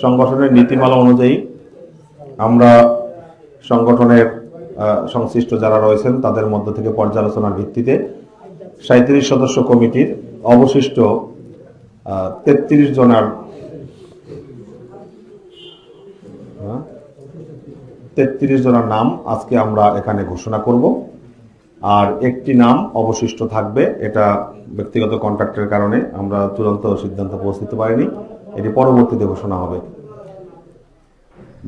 সংগঠনের নীতিমালা অনুযায়ী আমরা সংগঠনের সংশ্লিষ্ট যারা রয়েছেন তাদের মধ্য থেকে পর্যালোচনার ভিত্তিতে 37 সদস্য কমিটির অবশিষ্ট 33 জনের নাম আজকে আমরা এখানে ঘোষণা করব। আর একটি নাম অবশিষ্ট থাকবে, এটা ব্যক্তিগত কন্ট্রাক্টের কারণে আমরা চূড়ান্ত সিদ্ধান্ত পৌঁছতে পারিনি, এটি পরবর্তীতে ঘোষণা হবে।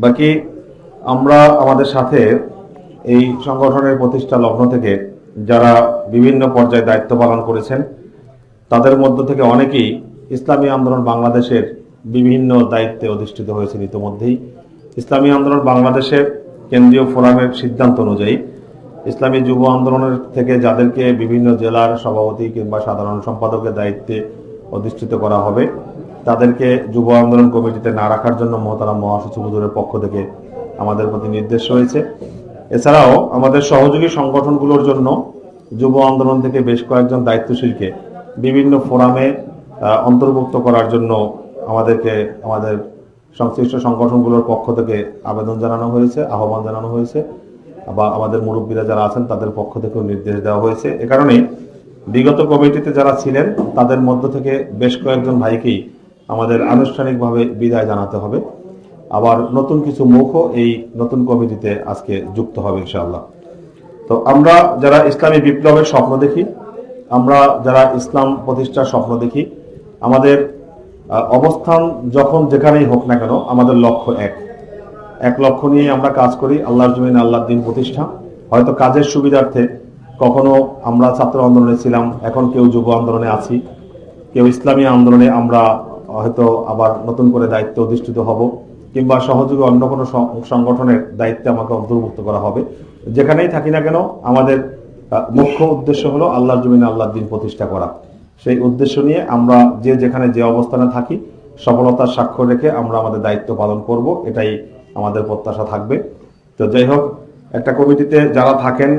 বাকি আমরা আমাদের সাথে এই সংগঠনের প্রতিষ্ঠা লগ্ন থেকে যারা বিভিন্ন পর্যায়ে দায়িত্ব পালন করেছেন তাদের মধ্য থেকে অনেকেই ইসলামী আন্দোলন বাংলাদেশের বিভিন্ন দায়িত্বে অধিষ্ঠিত হয়েছেন। ইতিমধ্যেই ইসলামী আন্দোলন বাংলাদেশের কেন্দ্রীয় ফোরামের সিদ্ধান্ত অনুযায়ী ইসলামী যুব আন্দোলনের থেকে যাদেরকে বিভিন্ন জেলার সভাপতি কিংবা সাধারণ সম্পাদকের দায়িত্বে অধিষ্ঠিত করা হবে তাদেরকে যুব আন্দোলন কমিটিতে না রাখার জন্য মহতারাম মহাসচিব হুজুরের পক্ষ থেকে আমাদের প্রতি নির্দেশ রয়েছে। এছাড়াও আমাদের সহযোগী সংগঠনগুলোর জন্য যুব আন্দোলন থেকে বেশ কয়েকজন দায়িত্বশীলকে বিভিন্ন ফোরামে অন্তর্ভুক্ত করার জন্য আমাদের সংশ্লিষ্ট সংগঠনগুলোর পক্ষ থেকে আবেদন জানানো হয়েছে, আহ্বান জানানো হয়েছে, বা আমাদের মুরব্বীরা যারা আছেন তাদের পক্ষ থেকেও নির্দেশ দেওয়া হয়েছে। এ কারণে বিগত কমিটিতে যারা ছিলেন তাদের মধ্য থেকে বেশ কয়েকজন ভাইকেই আমাদের আনুষ্ঠানিকভাবে বিদায় জানাতে হবে। আবার নতুন কিছু মুখও এই নতুন কমিটিতে আজকে যুক্ত হবে ইনশাআল্লাহ। তো আমরা যারা ইসলামী বিপ্লবের স্বপ্ন দেখি, আমরা যারা ইসলাম প্রতিষ্ঠার স্বপ্ন দেখি, আমাদের অবস্থান যখন যেখানেই হোক না কেন আমাদের লক্ষ্য এক লক্ষ্য নিয়ে আমরা কাজ করি, আল্লাহর জমিনে আল্লাহর দ্বীন প্রতিষ্ঠা। হয়তো কাজের সুবিধার্থে কখনো আমরা ছাত্র আন্দোলনে ছিলাম, এখন কেউ যুব আন্দোলনে আছি, কেউ ইসলামী আন্দোলনে আমরা হয়তো আবার নতুন করে দায়িত্ব অধিষ্ঠিত হব, কিংবা সহযোগী অন্য কোনো সংগঠনের দায়িত্বে আমাকে অন্তর্ভুক্ত করা হবে। যেখানেই থাকি না কেন আমাদের মুখ্য উদ্দেশ্য হলো আল্লাহর জমিনে আল্লাহর দ্বীন প্রতিষ্ঠা করা। সেই উদ্দেশ্য নিয়ে আমরা যেখানে যে অবস্থানে থাকি সফলতার স্বাক্ষর রেখে আমরা আমাদের দায়িত্ব পালন করব, এটাই আমাদের প্রত্যাশা থাকবে। তো যাই হোক, একটা কমিটিতে যারা থাকেন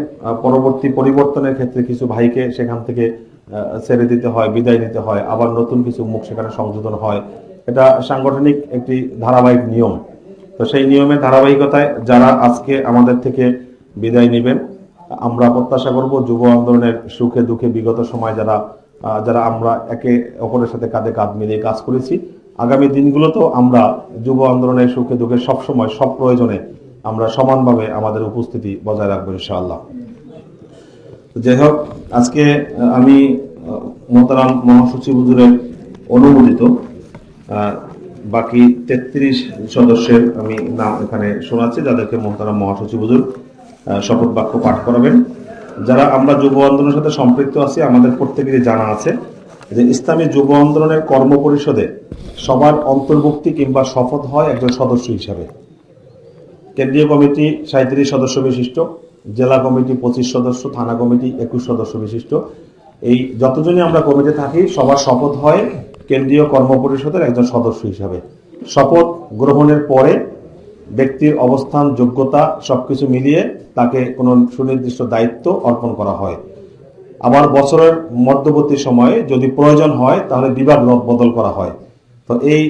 পরবর্তী পরিবর্তনের ক্ষেত্রে কিছু ভাইকে সেখান থেকে ছেড়ে দিতে হয়, বিদায় নিতে হয়, আবার নতুন কিছু মুখ সেখানে সংযোজন হয়। এটা সাংগঠনিক একটি ধারাবাহিক নিয়ম। তো সেই নিয়মের ধারাবাহিকতায় যারা আজকে আমাদের থেকে বিদায় নেবেন আমরা প্রত্যাশা করব যুব আন্দোলনের সুখে দুঃখে বিগত সময় যারা আমরা একে অপরের সাথে কাঁধে কাঁধ মিলিয়ে কাজ করেছি, আগামী দিনগুলোতেও আমরা যুব আন্দোলনের সুখে দুঃখে সবসময় সব প্রয়োজনে আমরা সমানভাবে আমাদের উপস্থিতি বজায় রাখবো ইনশাআল্লাহ। যাই হোক, আজকে আমি মোহতারাম মহাসচিব হুজুরের অনুমোদিত বাকি 33 সদস্যের আমি নাম এখানে শোনাচ্ছি, যাদেরকে মোহতারাম মহাসচিব হুজুর শপথ বাক্য পাঠ করাবেন। যারা আমরা যুব আন্দোলনের সাথে সম্পৃক্ত আছি আমাদের প্রত্যেকেরই জানা আছে যে ইসলামী যুব আন্দোলনের কর্ম পরিষদে সবার অন্তর্ভুক্তি কিংবা শপথ হয় একজন সদস্য হিসাবে। কেন্দ্রীয় কমিটি 37 সদস্য বিশিষ্ট, জেলা কমিটি 25 সদস্য, থানা কমিটি 21 সদস্য বিশিষ্ট। এই যতজনই আমরা কমিটি থাকি সবার শপথ হয় কেন্দ্রীয় কর্ম পরিষদের একজন সদস্য হিসাবে। শপথ গ্রহণের পরে ব্যক্তির অবস্থান, যোগ্যতা সবকিছু মিলিয়ে তাকে কোনো সুনির্দিষ্ট দায়িত্ব অর্পণ করা হয়। আবার বছরের মধ্যবর্তী সময়ে যদি প্রয়োজন হয় তাহলে বিভাগ বদল করা হয়। তো এই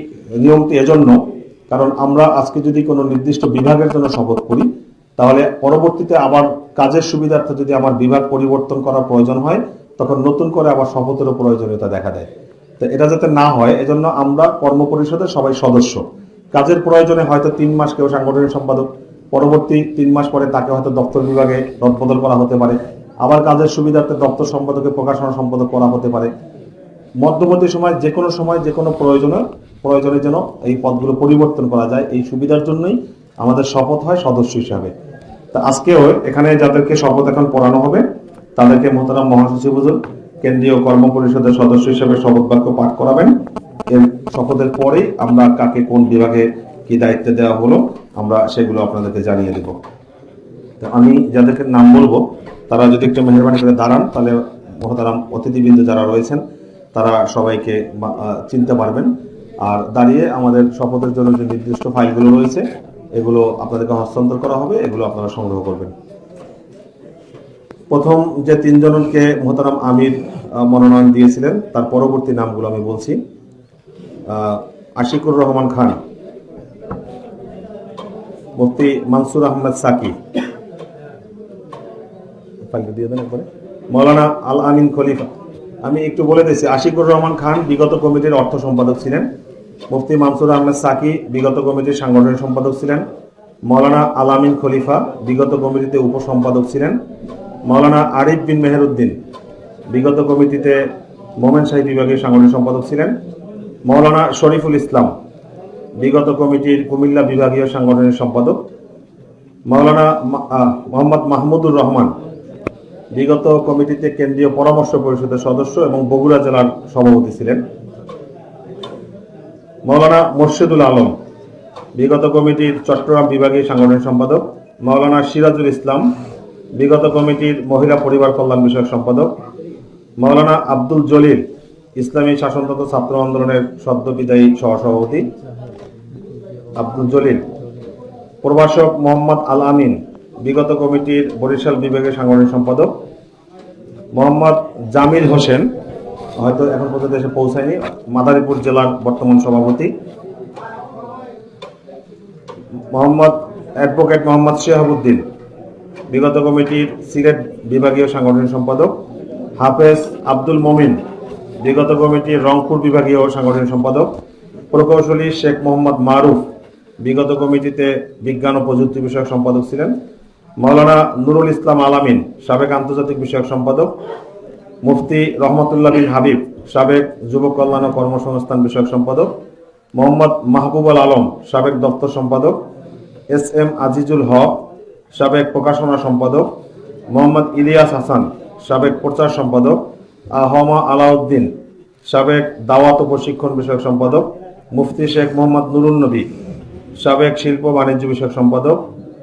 নিয়মটি এজন্য, কারণ আমরা আজকে যদি কোনো নির্দিষ্ট বিভাগের জন্য শপথ করি তাহলে পরবর্তীতে আবার কাজের সুবিধার্থে যদি আমার বিভাগ পরিবর্তন করার প্রয়োজন হয় তখন নতুন করে আবার শপথেরও প্রয়োজনীয়তা দেখা দেয়। তো এটা যাতে না হয় এজন্য আমরা কর্ম পরিষদের সবাই সদস্য। কাজের প্রয়োজনে হয়তো 3 মাস কেউ সাংগঠনিক সম্পাদক, পরবর্তী 3 মাস পরে তাকে হয়তো দপ্তর বিভাগে রদবদল করা হতে পারে, আবার কাজের সুবিধার্থে দপ্তর সম্পাদকে প্রকাশনা সম্পাদক করা হতে পারে। মধ্যবর্তী সময় যে কোনো প্রয়োজনে যেন এই পদগুলো পরিবর্তন করা যায়, এই সুবিধার জন্যই আমাদের শপথ হয় সদস্য হিসাবে। তা আজকেও এখানে যাদেরকে শপথ এখন পড়ানো হবে তাদেরকে মোহতারাম মহাসচিব হুজুর কেন্দ্রীয় কর্ম পরিষদের সদস্য হিসেবে শপথ বাক্য পাঠ করাবেন। এর শপথের পরেই আমরা কাকে কোন বিভাগে কি দায়িত্ব দেওয়া হলো আমরা সেগুলো আপনাদেরকে জানিয়ে দেব। তো আমি যাদেরকে নাম বলবো তারা যদি একটু মেহরবানি করে দাঁড়ান তাহলে মোহতারাম অতিথিবৃন্দ যারা রয়েছেন তারা সবাইকে চিনতে পারবেন। আর দাঁড়িয়ে আমাদের শপথের জন্য যে নির্দিষ্ট ফাইলগুলো রয়েছে এগুলো আপনাদেরকে হস্তান্তর করা হবে, এগুলো আপনারা সংগ্রহ করবেন। প্রথম যে 3 জনকে মোহতারাম আমির মনোনয়ন দিয়েছিলেন তার পরবর্তী নামগুলো আমি বলছি। আশিকুর রহমান খান, মুফতি মানসুর আহমেদ সাকি, মৌলানা আল আমিন খলিফা। আমি একটু বলে দিচ্ছি, আশিকুর রহমান খান বিগত কমিটির অর্থ সম্পাদক ছিলেন। মুফতি মানসুর আহমেদ সাকি বিগত কমিটির সাংগঠনিক সম্পাদক ছিলেন। মৌলানা আল আমিন খলিফা বিগত কমিটিতে উপসম্পাদক ছিলেন। মৌলানা আরিফ বিন মেহেরউদ্দিন বিগত কমিটিতে মোমেনশাহী বিভাগের সাংগঠনিক সম্পাদক ছিলেন। মৌলানা শরীফুল ইসলাম বিগত কমিটির কুমিল্লা বিভাগীয় সাংগঠনিক সম্পাদক। মৌলানা মোহাম্মদ মাহমুদুর রহমান বিগত কমিটিতে কেন্দ্রীয় পরামর্শ পরিষদের সদস্য এবং বগুড়া জেলার সভাপতি ছিলেন। মৌলানা মোর্শেদুল আলম বিগত কমিটির চট্টগ্রাম বিভাগীয় সাংগঠনিক সম্পাদক। মৌলানা সিরাজুল ইসলাম বিগত কমিটির মহিলা পরিবার কল্যাণ বিষয়ক সম্পাদক। মৌলানা আব্দুল জলিল ইসলামী শাসনতন্ত্র ছাত্র আন্দোলনের সদ্য বিদায়ী সহসভাপতি আব্দুল জলিল। প্রভাষক মোহাম্মদ আল আমিন বিগত কমিটির বরিশাল বিভাগের সাংগঠনিক সম্পাদক। মোহাম্মদ জামিল হোসেন হয়তো এখন পর্যন্ত এসে পৌঁছায়নি, মাদারীপুর জেলার বর্তমান সভাপতি। অ্যাডভোকেট মোহাম্মদ শেহাবুদ্দিন বিগত কমিটির সিলেট বিভাগীয় সাংগঠনিক সম্পাদক। হাফেজ আব্দুল মমিন বিগত কমিটির রংপুর বিভাগীয় সাংগঠনিক সম্পাদক। প্রকৌশলী শেখ মোহাম্মদ মারুফ বিগত কমিটিতে বিজ্ঞান ও প্রযুক্তি বিষয়ক সম্পাদক ছিলেন। মৌলানা নুরুল ইসলাম আলামিন সাবেক আন্তর্জাতিক বিষয়ক সম্পাদক। মুফতি রহমতুল্লাহ বিন হাবিব সাবেক যুব কল্যাণ ও কর্মসংস্থান বিষয়ক সম্পাদক। মোহাম্মদ মাহবুব আল আলম সাবেক দপ্তর সম্পাদক। এস এম আজিজুল হক সাবেক প্রকাশনা সম্পাদক। মোহাম্মদ ইলিয়াস হাসান সাবেক প্রচার সম্পাদক। আহমা আলাউদ্দিন সাবেক দাওয়াত ও প্রশিক্ষণ বিষয়ক সম্পাদক। মুফতি শেখ মোহাম্মদ নুরুন নবী সাবেক শিল্প বাণিজ্য বিষয়ক সম্পাদক।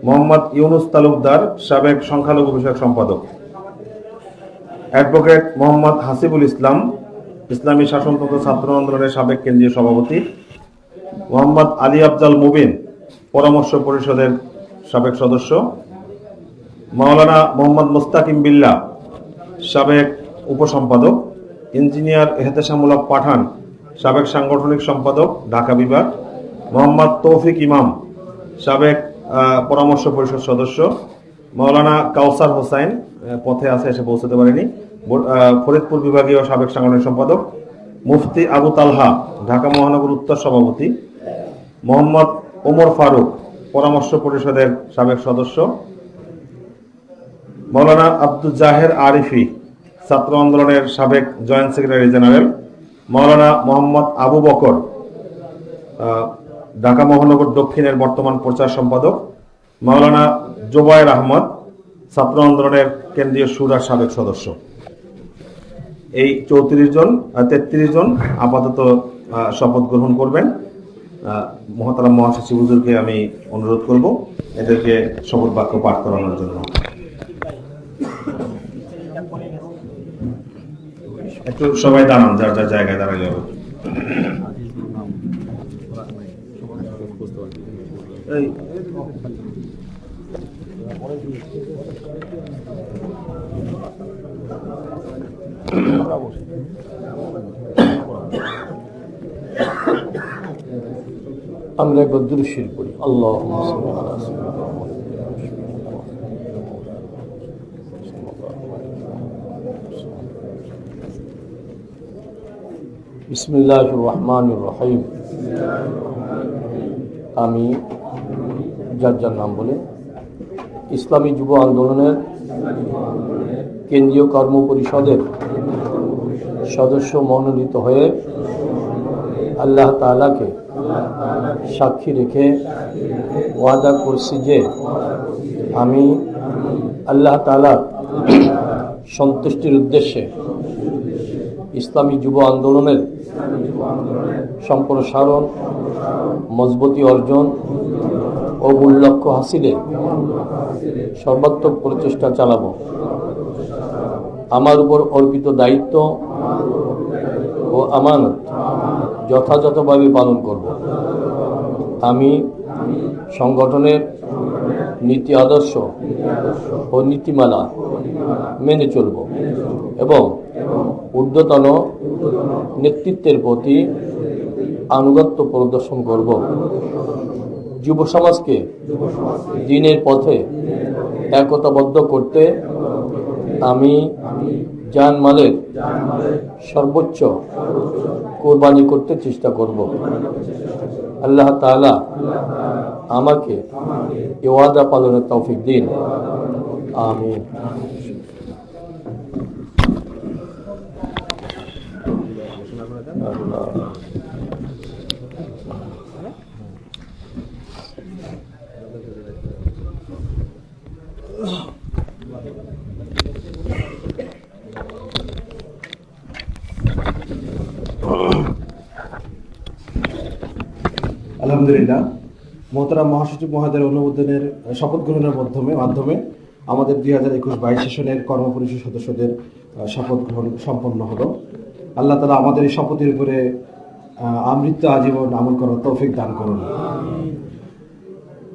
মোহাম্মদ ইউনুস তালুকদার সাবেক সংখ্যালঘু বিষয়ক সম্পাদক। অ্যাডভোকেট মোহাম্মদ হাসিবুল ইসলাম ইসলামী শাসনতন্ত্র ছাত্র আন্দোলনের সাবেক কেন্দ্রীয় সভাপতি। মোহাম্মদ আলী আফজাল মুবিন পরামর্শ পরিষদের সাবেক সদস্য। মাওলানা মোহাম্মদ মুস্তাকিম বিল্লাহ সাবেক উপসম্পাদক। ইঞ্জিনিয়ার এহতেশামুল হক পাঠান সাবেক সাংগঠনিক সম্পাদক ঢাকা বিভাগ। মোহাম্মদ তৌফিক ইমাম সাবেক পরামর্শ পরিষদ সদস্য। মাওলানা কাউসার হোসাইন পথে আছে, এসে পৌঁছতে পারেনি, ফরিদপুর বিভাগীয় সাবেক সাংগঠনিক সম্পাদক। মুফতি আবু তালহা ঢাকা মহানগর উত্তর সভাপতি। মোহাম্মদ ওমর ফারুক পরামর্শ পরিষদের সাবেক সদস্য। মাওলানা আব্দুল জাহের আরিফি ছাত্র আন্দোলনের সাবেক জয়েন্ট সেক্রেটারি জেনারেল। মাওলানা মোহাম্মদ আবু বকর ঢাকা মহানগর দক্ষিণের বর্তমান প্রচার সম্পাদক। মাওলানা জোবায়ের আহমদ ছাত্র আন্দোলনের কেন্দ্রীয় শুরার সাবেক সদস্য। এই 33 জন আপাতত শপথ গ্রহণ করবেন। মহতারাম মহাসচিব হুজুরকে আমি অনুরোধ করব এদেরকে শপথ বাক্য পাঠ করানোর জন্য। একটু সবাই দাঁড়ান, যার যার জায়গায় দাঁড়ালে হবে। আমরা একবার দুরূদ শরীফ পড়ি। আল্লাহ বিসমিল্লাহির রহমানির রহিম। আমি যার যার নাম বলে ইসলামী যুব আন্দোলনের কেন্দ্রীয় কর্ম পরিষদের সদস্য মনোনীত হয়ে আল্লাহ তাআলাকে সাক্ষী রেখে ওয়াদা করছি যে আমি আল্লাহ তাআলার সন্তুষ্টির উদ্দেশ্যে ইসলামী যুব আন্দোলনের সম্প্রসারণ, মজবুতি অর্জন ও মূল লক্ষ্য হাসিলে সর্বাত্মক প্রচেষ্টা চালাব। আমার উপর অর্পিত দায়িত্ব ও আমানত যথাযথভাবে পালন করব। আমি সংগঠনের নীতি আদর্শ ও নীতিমালা মেনে চলব এবং ঊর্ধ্বতন নেতৃত্বের প্রতি আনুগত্য প্রদর্শন করব। যুব সমাজকে দ্বীনের পথে একতাবদ্ধ করতে আমি জানমালের সর্বোচ্চ কোরবানি করতে চেষ্টা করব। আল্লাহ তাআলা আমাকে এ ওয়াদা পালনের তৌফিক দিন। আমিন। আলহামদুলিল্লাহ, মোহতারাম মহাসচিব মহোদয়ের অনুমোদনের শপথ গ্রহণের মাধ্যমে আমাদের 2021-22 সেশনের কর্মপরিষদ সদস্যদের শপথ গ্রহণ সম্পন্ন হলো। আল্লাহ তাআলা আমাদের এই শপথের উপরে আমৃত্যু আজীবন আমল করার তৌফিক দান করুন।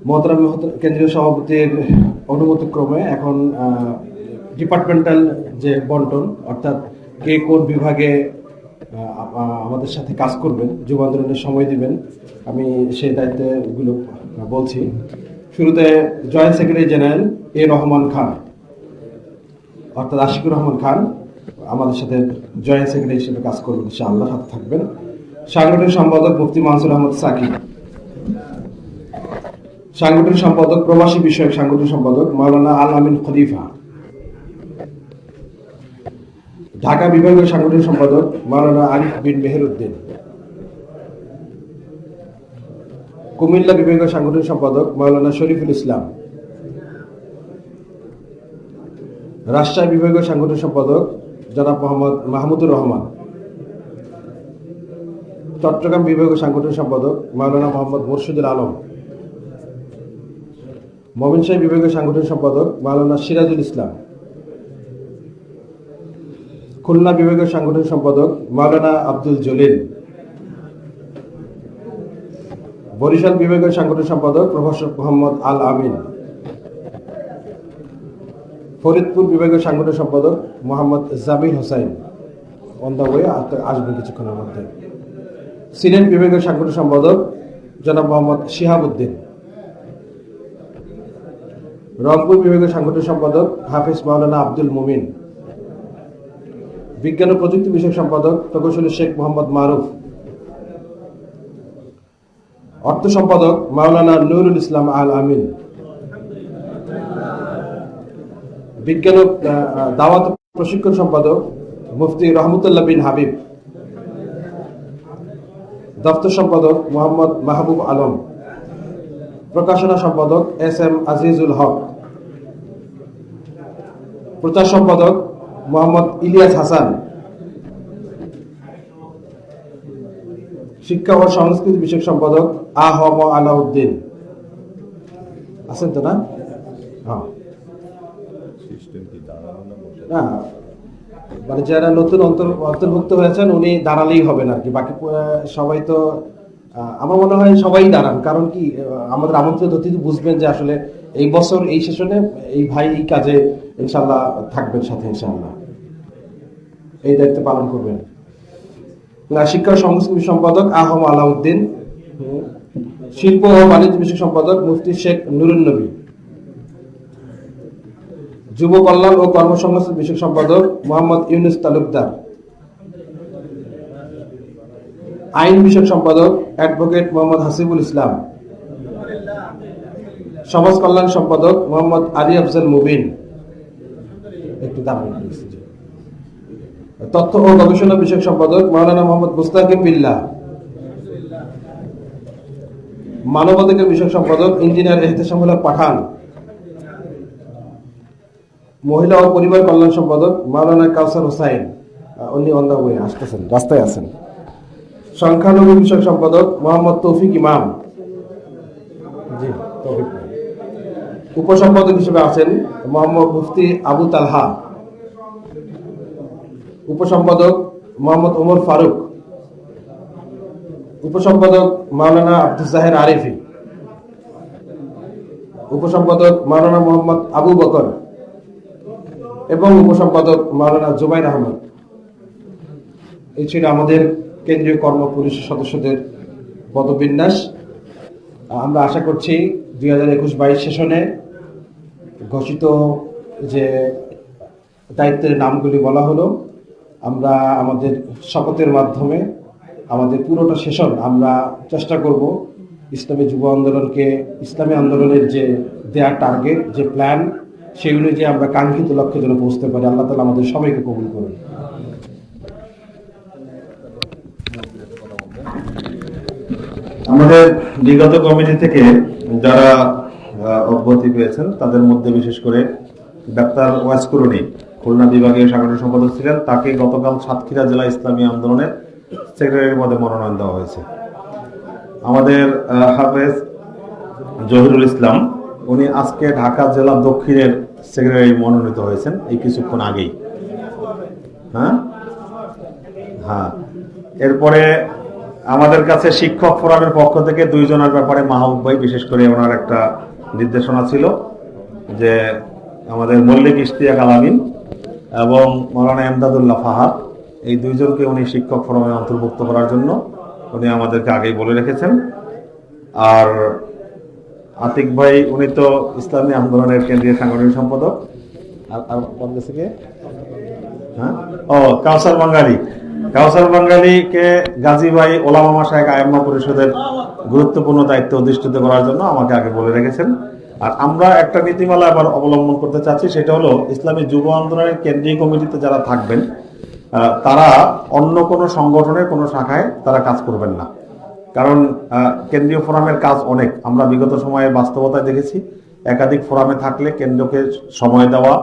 মোহতারাম কেন্দ্রীয় সভাপতির অনুমতিক্রমে এখন ডিপার্টমেন্টাল যে বন্টন, অর্থাৎ কে কোন বিভাগে আমাদের সাথে কাজ করবেন, যুব আন্দোলনের সময় দিবেন, আমি সেই দায়িত্বগুলো বলছি। শুরুতে joint secretary general A Rahman Khan, অর্থাৎ আশিকুর রহমান খান আমাদের সাথে জয়েন্ট সেক্রেটারি হিসেবে কাজ করবেন, ইনশাআল্লাহ সাথে থাকবেন। সাংগঠনিক সম্পাদক মুফতি মানসুর আহমদ সাকিব, সাংগঠনিক সম্পাদক প্রবাসী বিষয়ক সাংগঠনিক সম্পাদক মাওলানা আল আমিন খলিফা, ঢাকা বিভাগীয় সাংগঠনিক সম্পাদক মাওলানা আরিফ বিন মেহেরউদ্দিন, কুমিল্লা বিভাগীয় সাংগঠনিক সম্পাদক মাওলানা শরীফুল ইসলাম, রাজশাহী বিভাগীয় সাংগঠনিক সম্পাদক জনাব মোহাম্মদ মাহমুদুর রহমান, চট্টগ্রাম বিভাগীয় সাংগঠনিক সম্পাদক মাওলানা মোহাম্মদ মুর্শিদুল আলম, ময়মনসিংহ বিভাগীয় সাংগঠনিক সম্পাদক মাওলানা সিরাজুল ইসলাম, খুলনা বিভাগীয় সাংগঠনিক সম্পাদক মাওলানা আব্দুল জলিল, বরিশাল বিভাগীয় সাংগঠনিক সম্পাদক প্রফেসর মোহাম্মদ আল আমিন, ফরিদপুর বিভাগীয় সাংগঠনিক সম্পাদক Mohammad Jamil Hossain, on the way আসবেন কিছুক্ষণের মধ্যে, সিলেট বিভাগীয় সাংগঠনিক সম্পাদক জনাব মোহাম্মদ শিহাবউদ্দিন, রংপুর বিভাগীয় সাংগঠনিক সম্পাদক হাফিজ মাওলানা আব্দুল মুমিন, বিজ্ঞান ও প্রযুক্তি বিষয়ক সম্পাদক প্রকৌশলী শেখ মোহাম্মদ মারুফ, অর্থ সম্পাদক মাওলানা নুরুল ইসলাম আল আমিন, বিজ্ঞান ও দাওয়াত প্রশিক্ষণ সম্পাদক মুফতি রহমতুল্লাহ বিন হাবিব, দপ্তর সম্পাদক মোহাম্মদ মাহবুব আলম, প্রকাশনা সম্পাদক এস এম আজিজুল হক, প্রচার সম্পাদক মোহাম্মদ ইলিয়াস হাসান, শিক্ষা ও সংস্কৃতি বিষয়ক সম্পাদক আহম আলাউদ্দিন। আছেন তো না? হ্যাঁ, মানে যারা নতুন অন্তর্ভুক্ত হয়েছেন উনি দাঁড়ালেই হবেন আর কি, বাকি সবাই তো আমার মনে হয় সবাই দাঁড়ান। কারণ কি, আমাদের আমন্ত্রিত অতিথি বুঝবেন যে আসলে এই বছর এই সেশনে এই ভাই এই কাজে ইনশাল্লাহ থাকবেন সাথে, ইনশাল্লাহ এই দায়িত্ব পালন করবেন। শিক্ষা ও সংস্কৃতি সম্পাদক আহম আলাউদ্দিন, শিল্প ও বাণিজ্য বিষয়ক সম্পাদক মুফতি শেখ নুরুন নবী, যুব কল্যাণ ও কর্মসংস্থান বিষয়ক সম্পাদক মোহাম্মদ ইউনুস তালুকদার, আইন বিষয়ক সম্পাদক অ্যাডভোকেট মোহাম্মদ হাসিবুল ইসলাম, সমাজ কল্যাণ সম্পাদক মোহাম্মদ আলী আফজাল মুবিন, একটু তথ্য ও গবেষণা বিষয়ক সম্পাদক মাওলানা মোহাম্মদ মুস্তাকিম বিল্লাহ, মানবাধিকার বিষয়ক সম্পাদক ইঞ্জিনিয়ার এহতেশামুল্লাহ পাঠান, মহিলা ও পরিবার কল্যাণ সম্পাদক মাওলানা কাউসার হোসাইন, উনি অন দ্য ওয়ে আসতেছেন, রাস্তায় আছেন, সংখ্যালঘু বিষয়ক সম্পাদক মোহাম্মদ তৌফিক ইমাম, জি তৌফিক, উপসম্পাদক হিসেবে আছেন মোহাম্মদ মুফতি আবু তালহা, উপসম্পাদক মোহাম্মদ ওমর ফারুক, উপসম্পাদক মাওলানা আব্দুল জাহের আরিফি, উপসম্পাদক মাওলানা মোহাম্মদ আবু বকর এবং উপসম্পাদক মাওলানা জুবাইর আহমদ। এই ছিল আমাদের কেন্দ্রীয় কর্ম পরিষদ সদস্যদের পদবিন্যাস। আমরা আশা করছি 2021-22 সেশনে ঘোষিত যে দায়িত্বের নামগুলি বলা হলো, আমরা আমাদের শপথের মাধ্যমে আমাদের পুরোটা সেশন আমরা চেষ্টা করব ইসলামী যুব আন্দোলনকে, ইসলামী আন্দোলনের যে দেয়া টার্গেট, যে প্ল্যান, সেই অনুযায়ী আমরা কাঙ্ক্ষিত লক্ষ্যে যেন পৌঁছতে পারি। আল্লাহ তাআলা আমাদের সবাইকে কবুল করুন। আমাদের বিগত কমিটি থেকে যারা অব্যাহতি পেয়েছেন তাদের মধ্যে বিশেষ করে ডাক্তার ওয়াস কুরুনি খুলনা বিভাগীয় সাংগঠনিক সম্পাদক ছিলেন, তাকে গতকাল সাতক্ষীরা জেলা ইসলামী আন্দোলনের সেক্রেটারির পদে মনোনয়ন দেওয়া হয়েছে। আমাদের হাফেজ জহিরুল ইসলাম, উনি আজকে ঢাকা জেলা দক্ষিণের সেক্রেটারি মনোনীত হয়েছেন এই কিছুক্ষণ আগেই। হ্যাঁ, এরপরে আমাদের কাছে শিক্ষক ফোরামের পক্ষ থেকে 2 জনের ব্যাপারে মাহবুব ভাই, বিশেষ করে ওনার একটা নির্দেশনা ছিল যে আমাদের মল্লিক ইশতিয়াক আলামিন এবং মৌলানা এমদাদুল্লাহ ফাহাদ, এই 2 জনকে উনি শিক্ষক ফোরামে অন্তর্ভুক্ত করার জন্য উনি আমাদেরকে আগেই বলে রেখেছেন। আর আতিক ভাই, উনি তো ইসলামী আন্দোলনের কেন্দ্রীয় সাংগঠনিক সম্পাদক। কাউসার বাঙালিকে গাজী ভাই ওলামা মাশায়েখ আইম্মা পরিষদের গুরুত্বপূর্ণ দায়িত্ব অধিষ্ঠিত করার জন্য আমাকে আগে বলে রেখেছেন। আর আমরা একটা নীতিমালা আবার অবলম্বন করতে চাচ্ছি, সেটা হলো ইসলামী যুব আন্দোলনের কেন্দ্রীয় কমিটিতে যারা থাকবেন তারা অন্য কোনো সংগঠনের কোনো শাখায় তারা কাজ করবেন না। কারণ কেন্দ্রীয় ফোরামের কাজ অনেক, আমরা বিগত সময়ে বাস্তবতায় দেখেছি একাধিক ফোরামে থাকলে কেন্দ্রকে সময় দেওয়া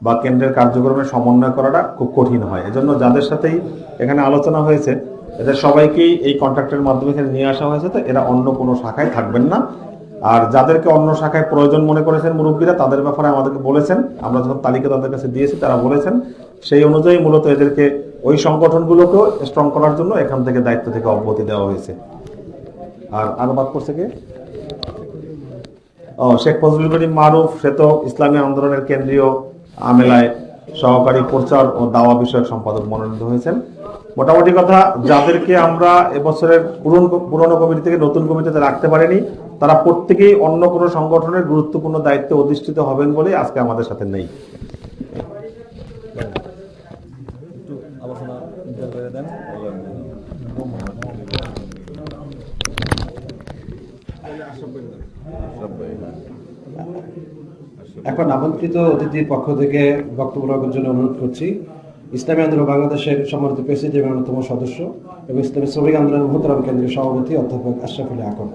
বা কেন্দ্রের কার্যক্রমে সমন্বয় করাটা খুব কঠিন হয়। এজন্য যাদের সাথেই এখানে আলোচনা হয়েছে এদের সবাইকেই এই কন্ট্রাক্টের মাধ্যমে এখানে নিয়ে আসা হয়েছে, তো এরা অন্য কোনো শাখায় থাকবেন না। আর যাদেরকে অন্য শাখায় প্রয়োজন মনে করেছেন মুরব্বীরা, তাদের ব্যাপারে আমাদেরকে বলেছেন, আমরা যখন তালিকা তাদের কাছে দিয়েছি তারা বলেছেন, সেই অনুযায়ী মূলত এদেরকে ওই সংগঠনগুলোকেও স্ট্রং করার জন্য এখান থেকে দায়িত্ব থেকে অব্যাহতি দেওয়া হয়েছে। আর বাদ করছে কে? শেখ ফজলুল করিম মারুফ, সে তো ইসলামী আন্দোলনের কেন্দ্রীয় আমেলায় সহকারী প্রচার ও দাওয়া বিষয়ক সম্পাদক মনোনীত হয়েছেন। মোটামুটি কথা, যাদেরকে আমরা এবছরের পুরনো কমিটি থেকে নতুন কমিটিতে রাখতে পারিনি, তারা প্রত্যেকেই অন্য কোনো সংগঠনের গুরুত্বপূর্ণ দায়িত্বে অধিষ্ঠিত হবেন বলে আজকে আমাদের সাথে নেই। এখন আমন্ত্রিত অতিথির পক্ষ থেকে বক্তব্য রাখার জন্য অনুরোধ করছি ইসলামী আন্দোলন বাংলাদেশের সম্মানিত প্রেসিডেন্ট অন্যতম সদস্য এবং ইসলামী শ্রমিক আন্দোলন মোহতারাম কেন্দ্রীয় সভাপতি অধ্যাপক আশরাফ আলী আকন।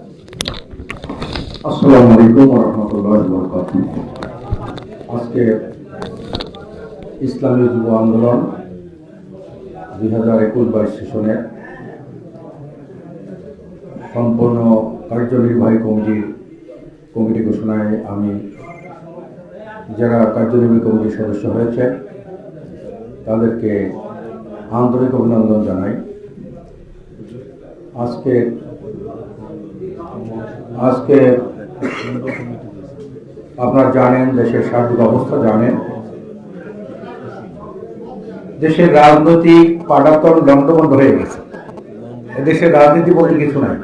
আসসালামু আলাইকুম ওয়া রাহমাতুল্লাহি ওয়া বারাকাতুহু। আজকে ইসলামী যুব আন্দোলন 2021-22 সেশনে সম্পূর্ণ কার্যনির্বাহী কমিটি ঘোষণায় আমি যারা কার্যনির্বাহী কমিটির সদস্য হয়েছে তাদেরকে আন্তরিক অভিনন্দন জানাই। আজকে আপনারা জানেন, দেশের সার্বিক অবস্থা জানেন, দেশের রাজনৈতিক পাটাতন লণ্ডভণ্ড হয়ে গেছে। এদেশের রাজনীতি বলতে কিছু নাই।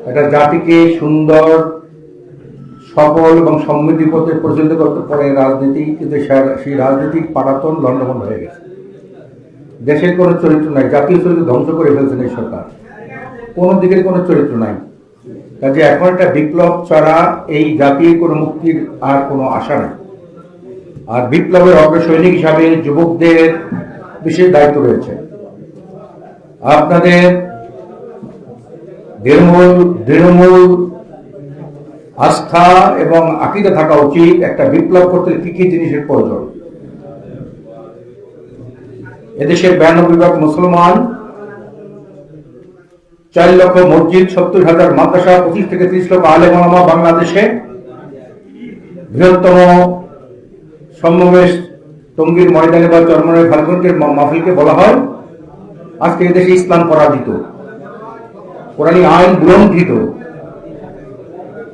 একটা জাতিকে সুন্দর, সফল এবং সমৃদ্ধি পথে পরিচালিত করতে পারে রাজনীতি, কিন্তু সেই রাজনৈতিক পাটাতন লণ্ডভণ্ড হয়ে গেছে। দেশের কোনো চরিত্র নাই, জাতীয় চরিত্র ধ্বংস করে ফেলছেন এই সরকার, কোনো দিকের কোনো চরিত্র নাই। কাজে এখন একটা বিপ্লব ছাড়া এই জাতির কোনো মুক্তির আর কোনো আশা নেই। আর বিপ্লবের অগ্রসৈনিক হিসাবে যুবকদের বিশেষ দায়িত্ব রয়েছে। আপনাদের দৃঢ়মূল আস্থা এবং আকীদা থাকা উচিত একটা বিপ্লব করতে কি কি জিনিসের প্রয়োজন। এদেশের 92 ভাগ মুসলমান, 4 লক্ষ মসজিদ, 70,000 মাদ্রাসা, 25 থেকে 30 লক্ষ আলেম ওলামা বাংলাদেশে বৃহত্তম সমাবেশ টঙ্গীর ময়দানে বা চরমনের ফাল্গুনের মাহফিলকে বলা হয় আজকে এদেশে ইসলাম পরাজিত, কোরআনী আইন লঙ্ঘিত।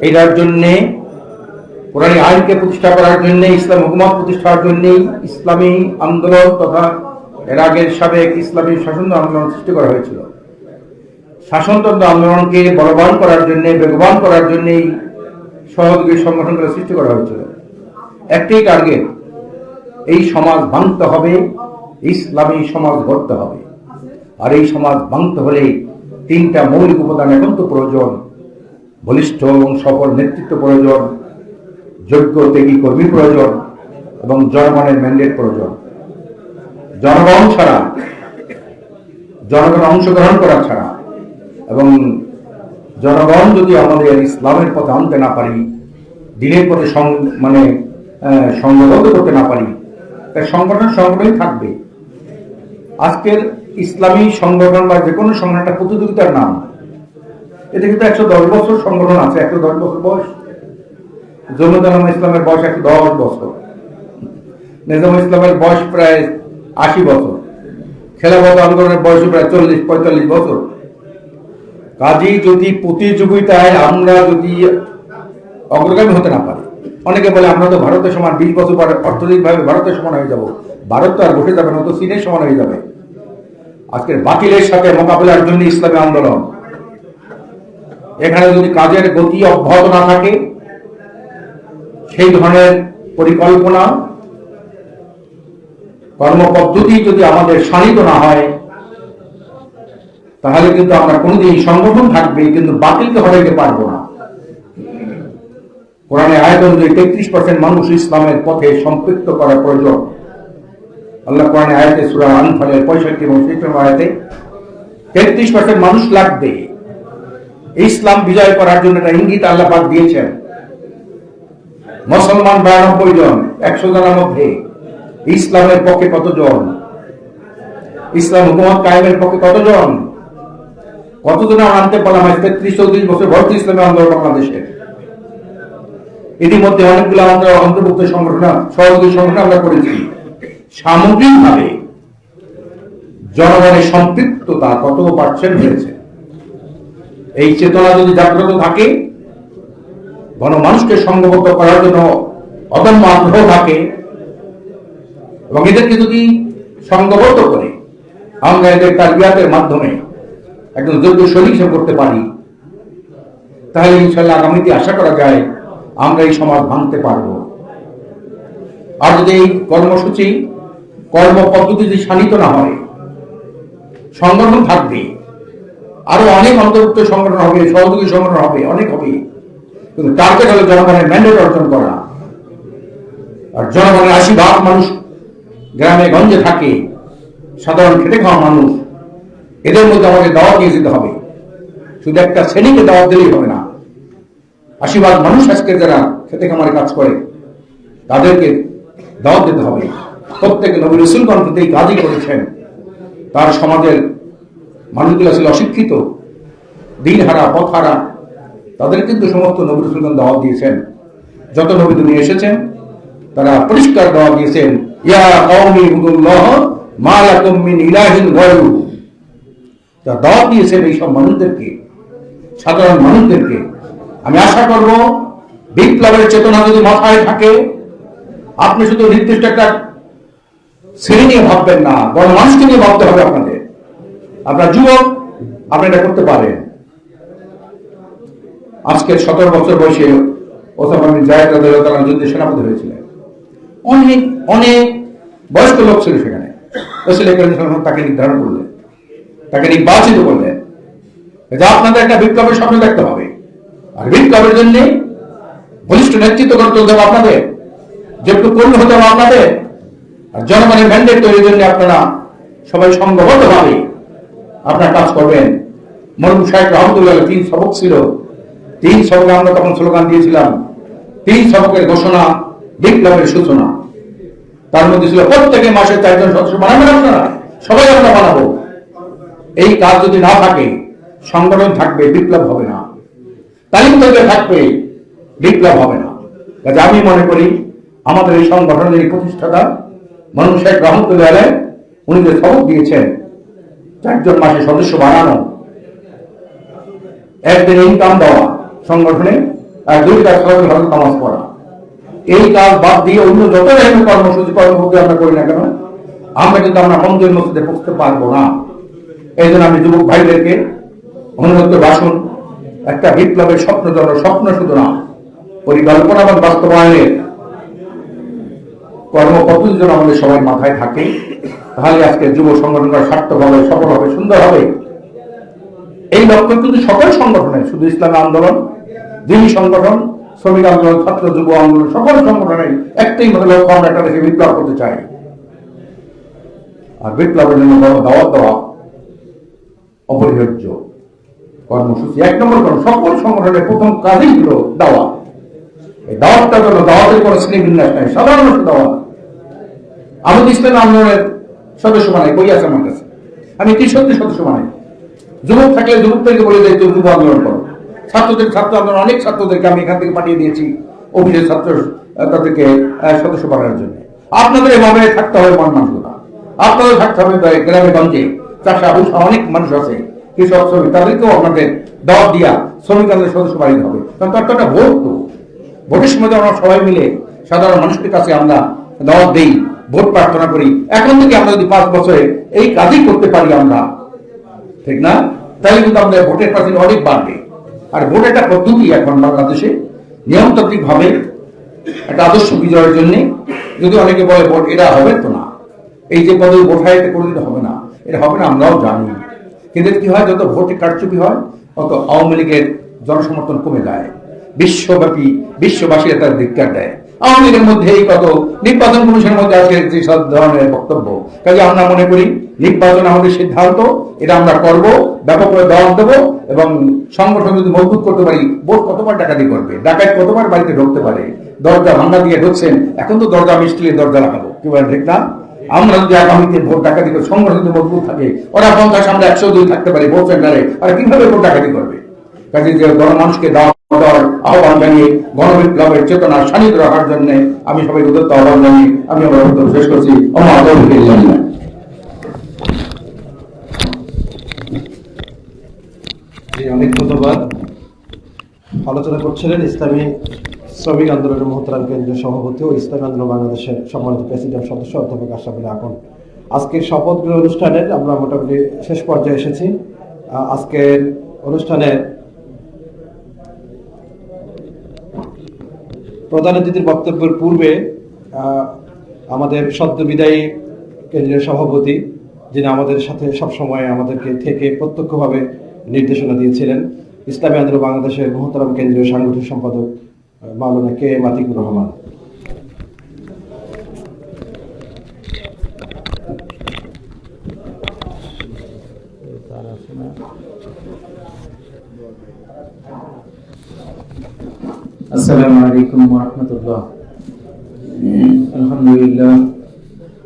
এটার জন্যে, কোরআনী আইনকে প্রতিষ্ঠা করার জন্য, ইসলাম হুকুমত প্রতিষ্ঠার জন্য ইসলামী আন্দোলন তথা এর আগের সাবেক ইসলামী শাসন আন্দোলন সৃষ্টি করা হয়েছিল। শাসনতন্ত্র আন্দোলনকে বলবান করার জন্য, বেগবান করার জন্য এই সহযোগী সংগঠনগুলো সৃষ্টি করা হয়েছিল। একটাই টার্গেট, এই সমাজ ভাঙতে হবে, ইসলামী সমাজ গড়তে হবে। আর এই সমাজ ভাঙতে হলে তিনটা মৌলিক উপাদান একান্ত প্রয়োজন: বলিষ্ঠ এবং সফল নেতৃত্ব প্রয়োজন, যোগ্য ত্যাগী কর্মী প্রয়োজন এবং জনগণের ম্যান্ডেট প্রয়োজন। জনগণ ছাড়া, জনগণ অংশগ্রহণ করা ছাড়া এবং জনগণ যদি আমাদের ইসলামের পথে আনতে না পারি, দিনের পথে সংগবদ্ধ করতে না পারি, তাই সংগঠনই থাকবে। আজকের ইসলামী সংগঠন বা যে কোনো সংগঠন একটা প্রতিযোগিতার নাম। এটা কিন্তু 110 বছর সংগঠন আছে, 110 বছর বয়স। জমিয়ত উলামা ইসলামের বয়স 110 বছর, নিজাম ইসলামের বয়স প্রায় 80 বছর, খেলাফত আন্দোলনের বয়স প্রায় 40-45 বছর। কাজেই যদি প্রতিযোগিতায় আমরা যদি অগ্রগামী হতে না পারি, অনেকে বলে আমরা তো ভারতের সমান 20 বছর পরে অর্থনৈতিকভাবে ভারতের সমান হয়ে যাব। ভারত তো আর বসে যাবে না, তো চীনের সমান হয়ে যাবে। আজকের বাতিলের সাথে মোকাবিলার জন্য ইসলামী আন্দোলন, এখানে যদি কাজের গতি অব্যাহত না থাকে, সেই ধরনের পরিকল্পনা কর্মপদ্ধতি যদি আমাদের শানিত না হয়, তাহলে কিন্তু আমরা কোনদিন সংগঠন থাকবে কিন্তু বাতিলকে হটাইতে পারবো না। কোরআনে আয়াত অনুযায়ী 33% মানুষ ইসলামের পথে সম্পৃক্ত করা প্রয়োজন। আল্লাহ কোরআনে আয়াতে সূরা আনফালের 65 এবং 66 আয়াতে 33% মানুষ লাগবে। ইসলাম বিজয় করার জন্য একটা ইঙ্গিত আল্লাহ পাক দিয়েছেন। মুসলমান 92 জন, 100 জনের মধ্যে ইসলামের পক্ষে কতজন? ইসলাম হুকুমত কায়েমের পক্ষে কতজন? কতজন আনতে পারলাম? 33-34 বছর ভর্তি ইসলামী আন্দোলন বাংলাদেশের। ইতিমধ্যে অনেকগুলো আমরা অন্তর্ভুক্ত সংগঠন, সহযোগী সংগঠন আমরা করেছি। সামগ্রিকভাবে জনগণের সম্পৃক্ততা কত পার্সেন্ট হয়েছে? এই চেতনা যদি জাগ্রত থাকে, গণমানুষকে সংঘবদ্ধ করার জন্য অদম্য আগ্রহ থাকে এবং এদেরকে যদি সংঘবদ্ধ করে আমরা এদের তারবিয়াতের মাধ্যমে একজন যোগ্য শরীক হিসেবে করতে পারি, তাহলে ইনশাআল্লাহ আগামীতে আশা করা যায় আমরা এই সমাজ ভাঙতে পারব। আর যদি এই কর্মসূচি, কর্মপদ্ধতি যদি শানিত না হয়, সংগঠন থাকবে, আরো অনেক অন্তর্ভুক্ত সংগঠন হবে, সহযোগী সংগঠন হবে, অনেক হবে, কিন্তু টার্গেট হলো জনগণের ম্যান্ডেট অর্জন করা। আর জনগণের 80% মানুষ গ্রামে গঞ্জে থাকে, সাধারণ খেটে খাওয়া মানুষ। এদের মধ্যে আমাদের দাওয়াত দিয়ে দিতে হবে। শুধু একটা শ্রেণীকে দাওয়াত দিলেই হবে না। 80% মানুষ আজকে যারা খেতে খামারে কাজ করে, তাদেরকে দাওয়াত দিতে হবে। প্রত্যেকে নবী রাসূলগণ কিন্তু এই কাজই করেছেন। তার সমাজের মানুষগুলো ছিল অশিক্ষিত, দিনহারা, পথহারা, তাদের কিন্তু সমস্ত নবী রাসূলগণ দাওয়াত দিয়েছেন। যত নবী দুনিয়া এসেছেন তারা পরিষ্কার দাওয়াত দিয়েছেন, ইয়া কওমি ইবুদুল্লাহ মা লাকুম মিন ইলাহিন গায়রুহু। তারা দাওয়াত দিয়েছেন এই সব মানুষদেরকে, সাধারণ মানুষদেরকে। আমি আশা করব বিপ্লবের চেতনা যদি মাথায় থাকে, আপনি শুধু নির্দিষ্ট একটা শ্রেণী নিয়ে ভাববেন না, গণমানুষকে নিয়ে ভাবতে হবে আপনাদের। আপনার যুবক, আপনি এটা করতে পারেন। আজকে 17 বছর বয়সে ওসামা বিন যায়েদ রাদিয়াল্লাহু তাআলা যুদ্ধে সেনাপতি হয়েছিলেন। অনেক অনেক বয়স্ক লোক ছিল সেখানে। রাসূল করিম সাল্লাল্লাহু আলাইহি ওয়াসাল্লাম তাকে নির্ধারণ করলেন, তাকে নির্বাচিত করলেন যে আপনাদের একটা বিপ্লবের স্বপ্ন দেখতে হবে। আর বিপ্লবের জন্য বলিষ্ঠ নেতৃত্ব গড়ে তুলতে হবে আপনাদের, যোগ্য কর্মী হতে হবে আপনাদের। আর জনগণের ম্যান্ডেট তৈরির জন্য আপনারা সবাই সংঘবদ্ধভাবে আপনারা কাজ করবেন। মরহুম শাইখ রহমতুল্লাহ 3 সবক ছিল। 3 সবকে আমরা তখন স্লোগান দিয়েছিলাম, 3 সবকের ঘোষণা, বিপ্লবের সূচনা। তার মধ্যে ছিল প্রত্যেকে মাসে 4 জন সদস্য বানাবেন আপনারা, সবাই আমরা বানাবো। এই কাজ যদি না থাকে, সংগঠন থাকবে, বিপ্লব হবে না। তালিম থাকবে, বিপ্লব হবে না। কাজে আমি মনে করি আমাদের এই সংগঠনের প্রতিষ্ঠাতা মরহুম শাইখ রহমতুল্লাহ আলাইহি, উনি যে সবক দিয়েছেন 4 জন মাসে সদস্য বানানো, একদিন ইনকাম দেওয়া সংগঠনে, আর 2 কাজ হজরত নামাজ পড়া, এই কাজ বাদ দিয়ে অন্য যত ধরনের কর্মসূচি কর্মপদ্ধতি আমরা করি না কেন, আমরা কিন্তু আমরা মন্দির মসজিদে পৌঁছতে পারবো না। এই জন্য আমি যুবক ভাইদেরকে অনুরোধ বাসন একটা বিপ্লবের স্বপ্ন যেন স্বপ্ন শুধু না, পরিকল্পনা এবং বাস্তবায়নের কর্মপদ্ধতি যেন আমাদের সবাই মাথায় থাকে। তাহলে আজকে যুব সংগঠনটা সার্থক হবে, সফল হবে, সুন্দর হবে। এই লক্ষ্য কিন্তু সকল সংগঠনের, শুধু ইসলামী আন্দোলন, দিনী সংগঠন, শ্রমিক আন্দোলন, ছাত্র যুব আন্দোলন, সকল সংগঠনের একটাই মতো লক্ষ্য, আমরা একটা দেশে বিপ্লব করতে চাই। আর বিপ্লবের জন্য দাওয়াত দেওয়া অপরিহার্য কর্মসূচি। 1 নম্বর কারণ সকল সংগঠনের প্রথম কাজই হলো দাওয়া। এই দাওয়াতটা হলো, দাওয়াতের কোনো শ্রেণীবিন্যাস নাই, সাধারণ দাওয়া। আমি ইসলামী আন্দোলনের সদস্য বানাই, বই আছে আমার কাছে, আমি 63 সদস্য বানাই। যুবক থাকলে যুবকদেরকে বলে দেয় যুব আন্দোলন করো। ছাত্রদের ছাত্র আন্দোলন, অনেক ছাত্রদেরকে আমি এখান থেকে পাঠিয়ে দিয়েছি অফিসের ছাত্র তাদেরকে সদস্য বানানোর জন্য। আপনাদের এভাবে থাকতে হবে মন মানসিকতা, আপনাদের থাকতে হবে গ্রামে গঞ্জে, চাষা ভুষা অনেক মানুষ আছে, কৃষক শ্রমিক, তাদেরকেও আপনাদের দাওয়াত দিয়া শ্রমিক আন্দোলনের সদস্য বানাতে হবে। কারণ তার তো একটা ভোট, তো ভোটের সময় আমরা সবাই মিলে সাধারণ মানুষের কাছে আমরা দাওয়াত দেই, ভোট প্রার্থনা করি। এখন থেকে আমরা যদি 5 বছরে এই কাজই করতে পারি আমরা, ঠিক না, তাহলে কিন্তু আমাদের ভোটের পার্সেন্ট অনেক বাড়বে। আর ভোট একটা পদ্ধতি এখন বাংলাদেশে নিয়মতান্ত্রিক ভাবে একটা আদর্শ বিজয়ের জন্য। যদি অনেকে বলে ভোট এটা হবে, তো না, এই যে পদ্ধতি ভোট হয় এটা কোনোদিন হবে না, এটা হবে না, আমরাও জানি। কিন্তু কি হয়, যত ভোটে কারচুপি হয় তত আওয়ামী লীগের জনসমর্থন কমে যায়, বিশ্বব্যাপী বিশ্ববাসী তার ধিক্কার দেয়। আওয়ামী লীগের মধ্যে এই কত নির্বাচন কমিশনের মধ্যে আজকে যে সব ধরনের বক্তব্য, কাজে আমরা মনে করি নির্বাচন আমাদের সিদ্ধান্ত, এটা আমরা করব, ব্যাপকভাবে দাওয়াত দেবো এবং সংগঠন যদি মজবুত করতে পারি। ভোট কতবার ডাকাতি করবে, ডাকাত কতবার বাড়িতে ঢুকতে পারে, দরজা ভাঙা দিয়ে ঢুকছেন, এখন তো দরজা আমি স্টিলের দরজা লাগাবো, কি বলেন, ঠিক না? আমরা যদি আগামীতে ভোট ডাকাতি করে সংগঠন যদি মজবুত থাকে, ওরা 50, আমরা 102 থাকতে পারি ভোট সেন্টারে, আর কিভাবে ভোট ডাকাতি করবে? কাজে যে গণমানুষকে দাওয়াত দেওয়ার আহ্বান জানিয়ে গণবিপ্লবের চেতনা সান্নিধ্য রাখার জন্য আমি সবাই উদ্যত আহ্বান জানিয়ে আমি আমার বক্তব্য শেষ করছি। অনেক ধন্যবাদ। আলোচনা করছিলেন ইসলামী শ্রমিক আন্দোলনের মোহতারাম কেন্দ্রীয় সভাপতি ও ইসলামী আন্দোলন বাংলাদেশের সম্মানিত প্রেসিডেন্ট সদস্য অধ্যাপক আশরাফুল আকন। আজকের শপথ গ্রহণ অনুষ্ঠানের আমরা মোটামুটি শেষ পর্যায়ে এসেছি। আজকের অনুষ্ঠানের প্রধান অতিথির বক্তব্যের পূর্বে আমাদের সদ্য বিদায়ী কেন্দ্রীয় সভাপতি, যিনি আমাদের সাথে সবসময় আমাদেরকে থেকে প্রত্যক্ষভাবে নির্দেশনা দিয়েছিলেন, ইসলামী আন্দোলন বাংলাদেশের মোহতারাম কেন্দ্রীয় সাংগঠনিক সম্পাদক মাওলানা কে এম আতিকুর রহমান। আসসালামু আলাইকুম ওয়া রাহমাতুল্লাহ। আলহামদুলিল্লাহ,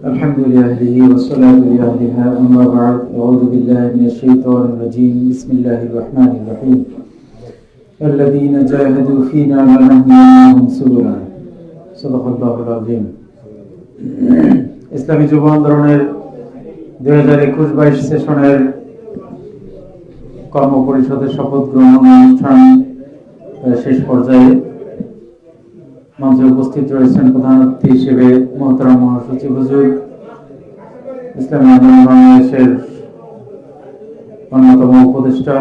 আলহামদুলিল্লাহি ওয়া সালাতু আলাইহি আম্মা বা'দ। আউযু বিল্লাহি মিনাশ শাইতানির রাজীম। বিসমিল্লাহির রাহমানির রাহিম। আল্লাযীনা জাহাদু ফীনা লানাহদিয়ান্নাহুম সুবুলানা। সাদাকাল্লাহুল আযীম। ইসলামী যুব আন্দোলনের 2021-22 সেশনের কর্ম পরিষদের শপথ গ্রহণ অনুষ্ঠান শেষ পর্যায়ে মঞ্চে উপস্থিত রয়েছেন প্রধান অতিথি হিসেবে মোহতারাম মহাসচিব হুজুর, ইসলামী আন্দোলন বাংলাদেশের অন্যতম উপদেষ্টা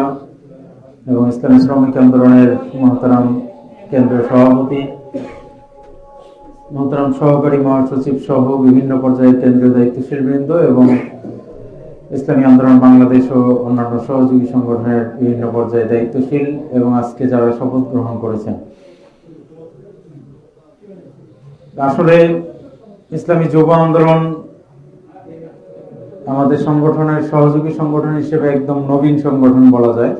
এবং ইসলামী শ্রমিক আন্দোলনের মোহতারাম কেন্দ্রীয় সভাপতি, মোহতারাম সহকারী মহাসচিব সহ বিভিন্ন পর্যায়ের কেন্দ্রীয় দায়িত্বশীল বৃন্দ এবং ইসলামী আন্দোলন বাংলাদেশ ও অন্যান্য সহযোগী সংগঠনের বিভিন্ন পর্যায়ে দায়িত্বশীল এবং আজকে যারা শপথ গ্রহণ করেছেন। আসলে ইসলামী যুব আন্দোলন আমাদের সংগঠনের সহযোগী সংগঠন হিসেবে একদম নবীন সংগঠন বলা যায়,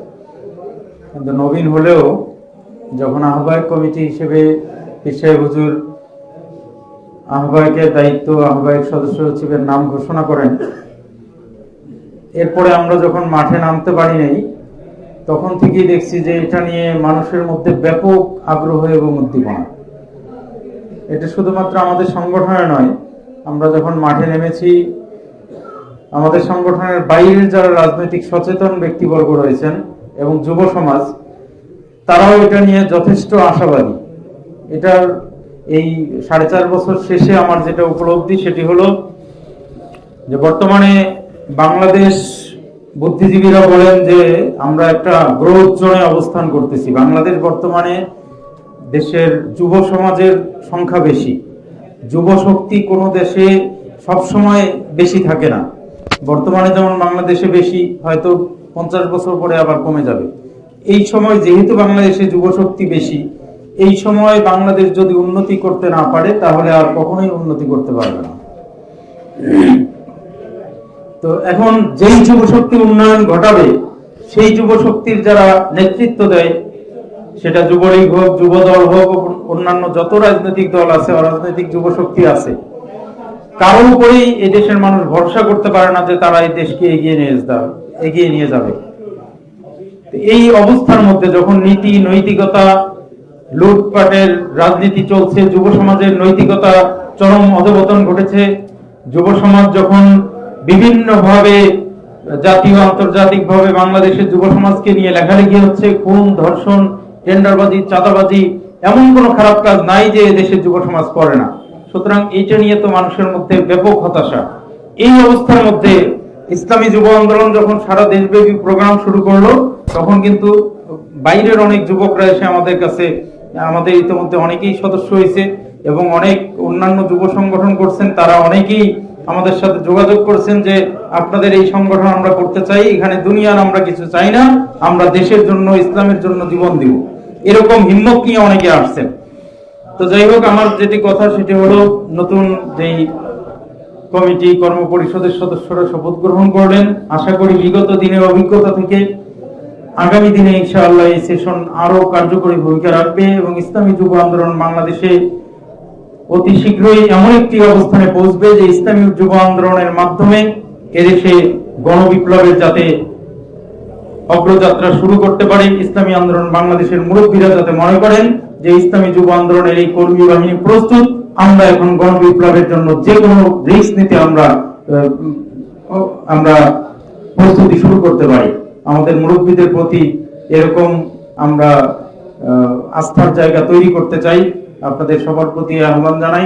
কিন্তু নবীন হলেও যখন আহ্বায়ক কমিটি হিসেবে পীর সাহেব হুজুর আহ্বায়কের দায়িত্ব, আহ্বায়ক সদস্য সচিবের নাম ঘোষণা করেন, এরপরে আমরা যখন মাঠে নামতে পারি নাই, তখন থেকেই দেখছি যে এটা নিয়ে মানুষের মধ্যে ব্যাপক আগ্রহ এবং উদ্দীপনা। এটা শুধুমাত্র আমাদের সংগঠনে নয়, আমরা যখন মাঠে নেমেছি, আমাদের সংগঠনের বাইরের যারা রাজনৈতিক সচেতন ব্যক্তিবর্গ রয়েছেন এবং যুব সমাজ, তারাও এটা নিয়ে যথেষ্ট আশাবাদী। এটার এই 4.5 বছর শেষে আমার যেটা উপলব্ধি সেটি হলো যে বর্তমানে বাংলাদেশ বুদ্ধিজীবীরা বলেন যে আমরা একটা গ্রোথ জোনে অবস্থান করতেছি। বাংলাদেশ বর্তমানে দেশের যুব সমাজের সংখ্যা বেশি। যুব শক্তি কোনো দেশে সবসময় বেশি থাকে না। বর্তমানে যেমন বাংলাদেশে বেশি, হয়তো 50 বছর পরে আবার কমে যাবে। এই সময় যেহেতু বাংলাদেশে যুব শক্তি বেশি, এই সময় বাংলাদেশ যদি উন্নতি করতে না পারে তাহলে আর কখনোই উন্নতি করতে পারবে না। তো এখন যেই যুব শক্তি উন্নয়ন ঘটাবে, সেই যুব শক্তির যারা নেতৃত্ব দেয়, সেটা যুবলীগ হোক, যুবদল হোক, অন্যান্য যত রাজনৈতিক দল আছে, অরাজনৈতিক যুব শক্তি আছে, কারোর উপরেই এই দেশের মানুষ ভরসা করতে পারে না যে তারা এই দেশকে এগিয়ে নিয়ে যাবে। এই অবস্থার মধ্যে যখন নীতি নৈতিকতা লুটপাটের রাজনীতি চলছে, যুব সমাজের নৈতিকতা চরম অধঃপতন ঘটেছে, যুব সমাজ যখন বিভিন্নভাবে জাতীয় আন্তর্জাতিকভাবে বাংলাদেশের যুব সমাজকে নিয়ে লেখালেখি হচ্ছে, খুন, ধর্ষণ, টেন্ডারবাজি, চাঁদাবাজি, এমন কোনো খারাপ কাজ নাই যে দেশের যুব সমাজ করে না। সুতরাং এইটা নিয়ে তো মানুষের মধ্যে ব্যাপক হতাশা। এই অবস্থার মধ্যে ইসলামী যুব আন্দোলন যখন সারা দেশব্যাপী প্রোগ্রাম শুরু করলো, তখন কিন্তু বাইরের অনেক যুবকরা এসে আমাদের ইতিমধ্যে অনেকেই সদস্য হয়েছে এবং অনেক অন্যান্য যুব সংগঠন করছেন। তারা অনেকেই আমাদের সাথে যোগাযোগ করছেন যে আপনাদের এই সংগঠন আমরা করতে চাই, এখানে দুনিয়ার আমরা কিছু চাই না, আমরা দেশের জন্য, ইসলামের জন্য জীবন দিব। এরকম হিম্মত নিয়ে অনেকে আসছেন। তো যাই হোক, আমার যেটি কথা সেটি হলো, নতুন যেই কমিটি কর্ম পরিষদের সদস্যরা শপথ গ্রহণ করলেন, আশা করি বিগত দিনের অভিজ্ঞতা থেকে আগামী দিনে ইনশাআল্লাহ এই সেশন আরো কার্যকরী ভূমিকা রাখবে এবং ইসলামী যুব আন্দোলন বাংলাদেশে অতি শীঘ্রই এমন একটি অবস্থানে পৌঁছবে যে ইসলামী যুব আন্দোলনের মাধ্যমে এদেশে গণবিপ্লবের যাতে অগ্রযাত্রা শুরু করতে পারে। ইসলামী আন্দোলন বাংলাদেশের মুরব্বীরা যাতে মনে করেন যে ইসলামী যুব আন্দোলনের এই কর্মী বাহিনী প্রস্তুত, আমরা এখন গণবিপ্লবের জন্য যে কোনো রিস্ক নিতে আমরা প্রস্তুতি শুরু করতে পারি। আমাদের মুরব্বীদের প্রতি এরকম আমরা আস্থার জায়গা তৈরি করতে চাই। আপনাদের সবার প্রতি আহ্বান জানাই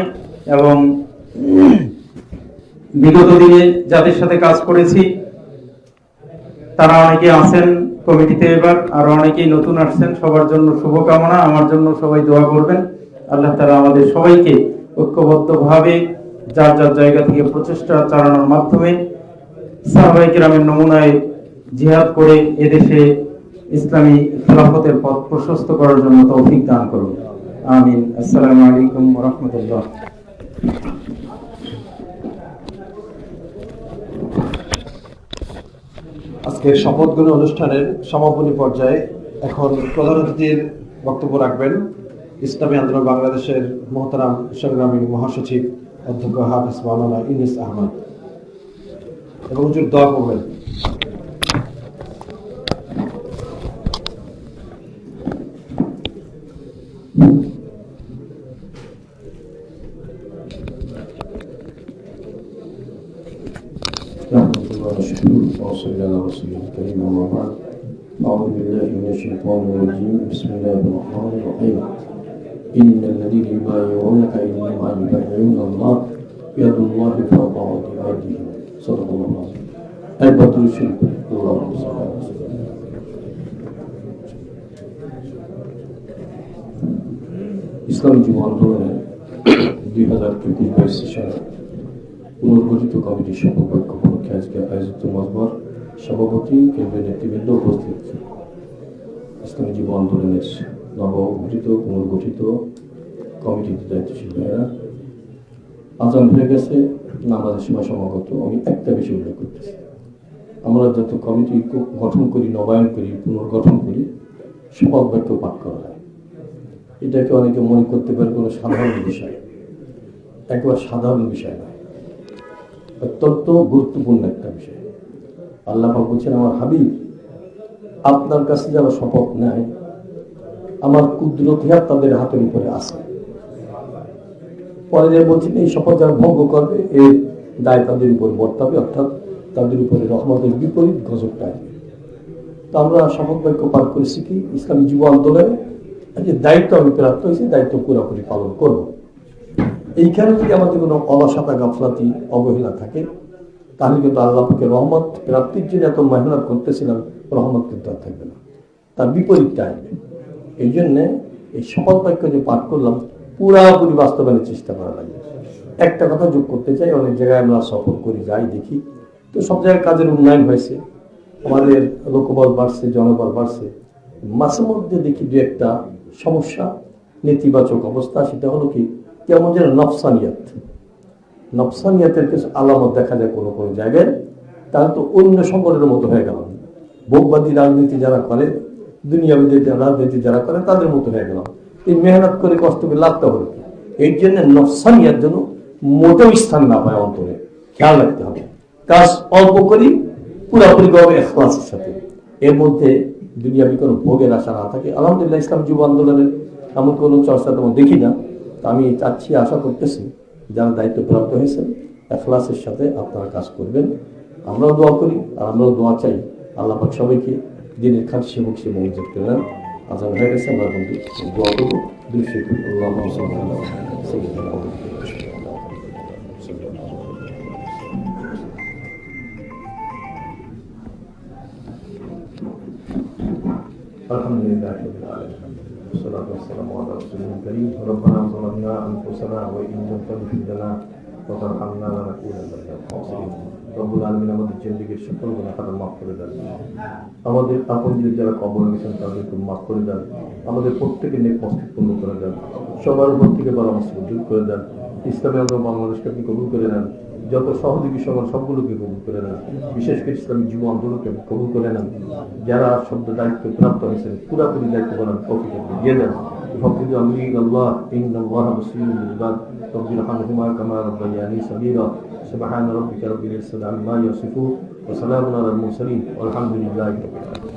এবং বিগত দিনে যাদের সাথে কাজ করেছি তারা অনেকে আছেন কমিটিতে, এবার আরো অনেকেই নতুন আসছেন, সবার জন্য শুভকামনা। আমার জন্য সবাই দোয়া করবেন। আল্লাহ তাআলা আমাদের সবাইকে ঐক্যবদ্ধভাবে যার যার জায়গা থেকে প্রচেষ্টা চালানোর মাধ্যমে সাহাবায়ে কেরামের নমুনায় জিহাদ করে এদেশে ইসলামী খেলাফতের পথ প্রশস্ত করার জন্য তৌফিক দান করুন। আমিন। আসসালামু আলাইকুম ওয়া রাহমাতুল্লাহ। আজকের শপথ গ্রহণ অনুষ্ঠানের সমাপনী পর্যায়ে এখন প্রধান অতিথির বক্তব্য রাখবেন ইসলামী আন্দোলন বাংলাদেশের মোহতারাম সংগ্রামী মহাসচিব অধ্যক্ষ হাফেজ মাওলানা ইউনুস আহমদ এবং হুজুর দোয়া করবেন। وصلى على رسوله الكريم أما بعد أعوذ بالله من الشيطان الرجيم بسم الله الرحمن الرحيم إن الذين يبايعونك إنما يبايعون الله يد الله فوق أيديهم صدق الله العظيم البدر الشريف اللهم صل على وسلم ইসলামী যুব আন্দোলনের 2021 সালে পুনর্গঠিত কমিটির সভাপতি উপলক্ষে আজকে আয়োজিত মজমার সভাপতি কেন্দ্রীয় নেতৃবৃন্দ উপস্থিত, ইসলামী যুব আন্দোলনের নবগঠিত পুনর্গঠিত কমিটির দায়িত্বশীল ভাইয়েরা, আজান হয়ে গেছে, নামাজের সময় সমাগত। আমি একটা বিষয় উল্লেখ করতেছি, আমরা যত কমিটি গঠন করি, নবায়ন করি, পুনর্গঠন করি, শপথ বাক্য পাঠ করা হয়। এটাকে অনেকে মনে করতে পারে কোনো সাধারণ বিষয়, একবার সাধারণ বিষয় নয়, অত্যন্ত গুরুত্বপূর্ণ একটা বিষয়। আল্লাহ পাক বলছেন, আমার হাবিব আপনার কাছে যারা শপথ নেয় আমার কুদরতি হাত তাদের হাতের উপরে আছে। পরে বলছেন এই শপথ যারা ভঙ্গ করবে এর দায় তাদের উপর বর্তাবে, অর্থাৎ তাদের উপরে রহমতের বিপরীত গজবটা আসবে। তো আমরা শপথ বাক্য পাঠ করেছি কি ইসলামী যুব আন্দোলনে যে দায়িত্ব আমি প্রাপ্ত হয়েছি, দায়িত্ব পুরোপুরি পালন করব। এইখানে যদি আমাদের কোনো অলসতা, গাফলাতি, অবহেলা থাকে তাহলে কিন্তু আল্লাহ পাকের রহমত প্রাপ্তির জন্য এত মেহনত করতেছিলাম, রহমত কিন্তু আর থাকবে না, তার বিপরীতটা আসবে। এই জন্যে এই শপথ বাক্য যে পাঠ করলাম পুরাপুরি বাস্তবায়নের চেষ্টা করা লাগবে। একটা কথা যোগ করতে চাই, অনেক জায়গায় আমরা সফর করি, যাই, দেখি, তো সব জায়গায় কাজের উন্নয়ন হয়েছে, আমাদের লোকবল বাড়ছে, জনবল বাড়ছে, মাঝে মধ্যে দেখি দু একটা সমস্যা, নেতিবাচক অবস্থা। সেটা হলো কি, কেমন যেন নফসানিয়াতের কিছু আলামত দেখা যায় কোনো কোনো জায়গায়। তাহলে তো অন্য সংগঠনের মতো হয়ে গেলাম, ভোগবাদী রাজনীতি যারা করে, দুনিয়াবিদের রাজনীতি যারা করে, তাদের মতো হয়ে গেলাম। এই মেহনত করে কষ্ট করে লাভটা হলো, এই জন্য নফসানিয়ার জন্য মোটেও স্থান না পায় অন্তরে, খেয়াল রাখতে হবে। কাজ অল্প করি, পুরাপুরি ভাবে ইখলাসের সাথে, এর মধ্যে দুনিয়াবি কোনো ভোগের আশা না থাকে। আলহামদুলিল্লাহ, ইসলাম যুব আন্দোলনের এমন কোনো চর্চা তেমন দেখি না। আমি চাচ্ছি, আশা করতেছি যারা দায়িত্বপ্রাপ্ত হয়েছেন ইখলাসের সাথে আপনারা কাজ করবেন। আমরাও দোয়া করি আর আমরাও দোয়া চাই, আল্লাহ পাক সবাইকে দিনের খান সেবক সে মঞ্জুর করে নেন। আজান হয়ে গেছে, আমরা বন্ধু দোয়া করবো। আলহামদুলিল্লাহ, والصلاة والسلام على رسوله الكريم. ربنا ظلمنا أنفسنا وإن لم تغفر لنا وترحمنا لنكونن من الخاسرين. রব্বুল আলামিন আমাদের জিন্দেগীর সকল গুনাহ খাতা মাফ করে দেন, আমাদের আপনজন যারা কবর গেছেন তাদেরকে মাফ করে দেন, আমাদের প্রত্যেকের নেক মসজিদ পূর্ণ করে দেন, সবার উপর থেকে পরামর্শ দূর করে দেন। ইসলামী আন্দোলন বাংলাদেশকে আপনি কবুল করে নেন, যত সহযোগী সমাজ সবগুলোকে কবুল করে নেন, বিশেষ করে ইসলামী যুব আন্দোলনকে কবুল করে নেন। যারা শব্দ দায়িত্ব প্রাপ্ত হয়েছেন পুরাপুরি দায়িত্ব পালন তৌফিক দিয়ে দেন। فقد أمين الله إن الله بصير بالعباد رب ارحمهما كما ربياني صغيرا سبحان ربك رب العزة عما يصفون وسلام على المرسلين والحمد لله رب العالمين.